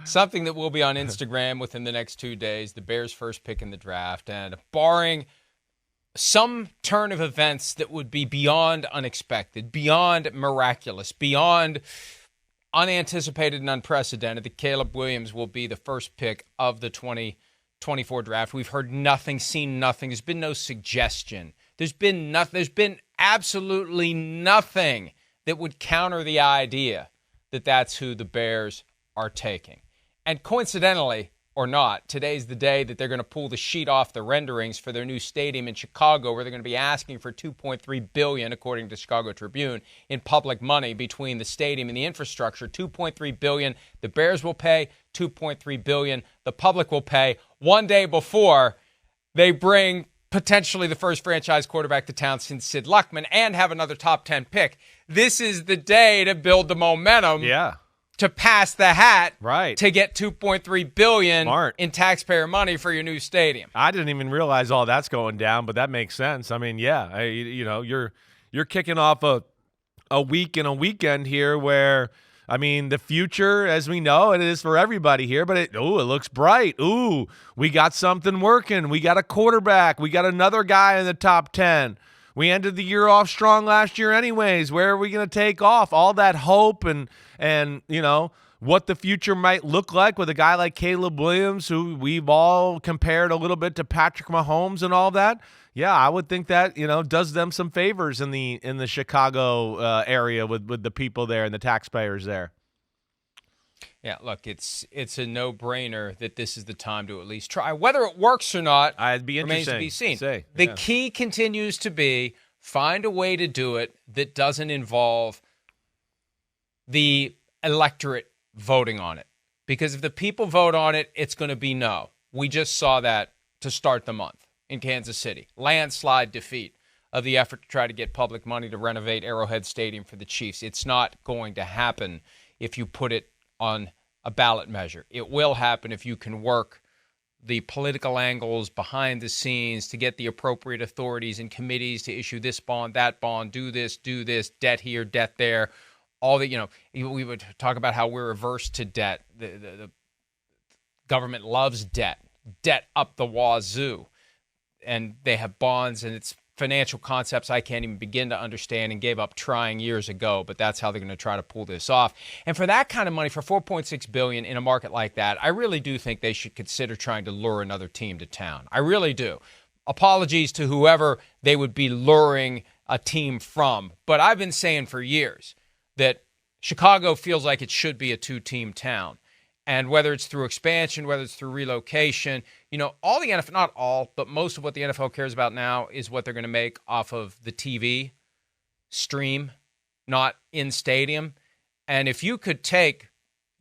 something that will be on Instagram within the next 2 days, the Bears' first pick in the draft, and barring some turn of events that would be beyond unexpected, beyond miraculous, beyond unanticipated and unprecedented, that Caleb Williams will be the first pick of the 2024 draft. We've heard nothing, seen nothing. There's been no suggestion. There's been nothing. There's been absolutely nothing that would counter the idea that that's who the Bears are taking. And coincidentally or not, today's the day that they're going to pull the sheet off the renderings for their new stadium in Chicago, where they're going to be asking for $2.3 billion, according to Chicago Tribune, in public money between the stadium and the infrastructure. $2.3 billion the Bears will pay, $2.3 billion the public will pay, one day before they bring potentially the first franchise quarterback to town since Sid Luckman and have another top 10 pick. This is the day to build the momentum. Yeah. To pass the hat, right, to get $2.3 billion Smart. in taxpayer money for your new stadium. I didn't even realize all that's going down, but that makes sense. I mean, yeah, you're kicking off a week and a weekend here where, I mean, the future, as we know, it is for everybody here, but it looks bright. Ooh, we got something working. We got a quarterback. We got another guy in the top 10. We ended the year off strong last year anyways. Where are we going to take off? All that hope and what the future might look like with a guy like Caleb Williams, who we've all compared a little bit to Patrick Mahomes and all that. Yeah, I would think that, does them some favors in the Chicago area with the people there and the taxpayers there. Yeah, look, it's a no-brainer that this is the time to at least try. Whether it works or not remains to be seen. The key continues to be find a way to do it that doesn't involve the electorate voting on it. Because if the people vote on it, it's going to be no. We just saw that to start the month in Kansas City. Landslide defeat of the effort to try to get public money to renovate Arrowhead Stadium for the Chiefs. It's not going to happen if you put it on a ballot measure. It will happen if you can work the political angles behind the scenes to get the appropriate authorities and committees to issue this bond, that bond, do this, debt here, debt there. All that, we would talk about how we're averse to debt. The government loves debt up the wazoo. And they have bonds, and it's financial concepts I can't even begin to understand and gave up trying years ago, but that's how they're going to try to pull this off. And for that kind of money, for $4.6 billion in a market like that, I really do think they should consider trying to lure another team to town. I really do. Apologies to whoever they would be luring a team from, but I've been saying for years that Chicago feels like it should be a two-team town. And whether it's through expansion, whether it's through relocation, all the NFL, not all, but most of what the NFL cares about now is what they're going to make off of the TV stream, not in stadium. And if you could take,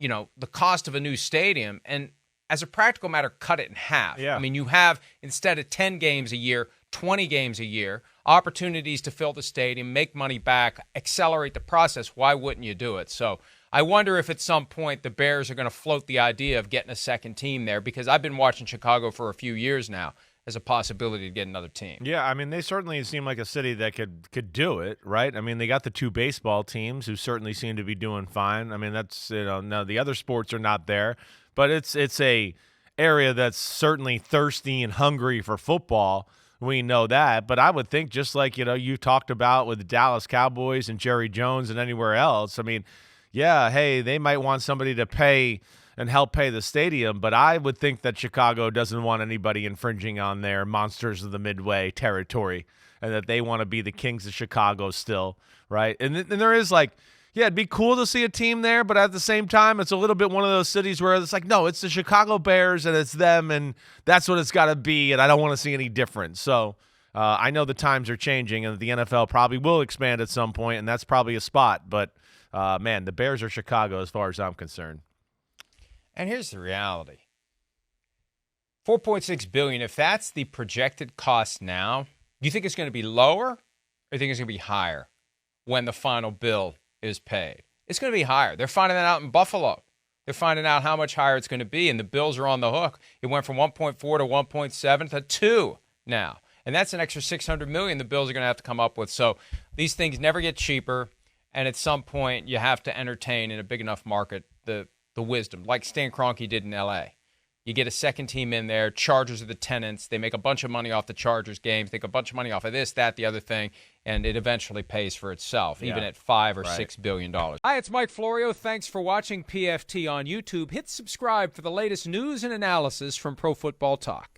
the cost of a new stadium and as a practical matter, cut it in half. Yeah. I mean, you have, instead of 10 games a year, 20 games a year, opportunities to fill the stadium, make money back, accelerate the process. Why wouldn't you do it? So I wonder if at some point the Bears are going to float the idea of getting a second team there, because I've been watching Chicago for a few years now as a possibility to get another team. Yeah, I mean, they certainly seem like a city that could do it, right? I mean, they got the two baseball teams who certainly seem to be doing fine. I mean, that's, now the other sports are not there, but it's a area that's certainly thirsty and hungry for football. We know that, but I would think just like, you talked about with the Dallas Cowboys and Jerry Jones and anywhere else, I mean, yeah, hey, they might want somebody to pay and help pay the stadium, but I would think that Chicago doesn't want anybody infringing on their Monsters of the Midway territory, and that they want to be the Kings of Chicago still, right? And there is it'd be cool to see a team there, but at the same time, it's a little bit one of those cities where it's like, no, it's the Chicago Bears, and it's them, and that's what it's got to be, and I don't want to see any difference. So I know the times are changing, and the NFL probably will expand at some point, and that's probably a spot, but man, the Bears are Chicago as far as I'm concerned. And here's the reality. $4.6 billion, if that's the projected cost now, do you think it's going to be lower, or do you think it's going to be higher when the final bill is paid? It's going to be higher. They're finding that out in Buffalo. They're finding out how much higher it's going to be, and the bills are on the hook. It went from 1.4 to 1.7 to 2 now. And that's an extra $600 million the bills are going to have to come up with. So these things never get cheaper. And at some point, you have to entertain in a big enough market the the wisdom, like Stan Kroenke did in L.A. You get a second team in there. Chargers are the tenants. They make a bunch of money off the Chargers games. They make a bunch of money off of this, that, the other thing, and it eventually pays for itself, even at $5 or $6 billion. Hi, it's Mike Florio. Thanks for watching PFT on YouTube. Hit subscribe for the latest news and analysis from Pro Football Talk.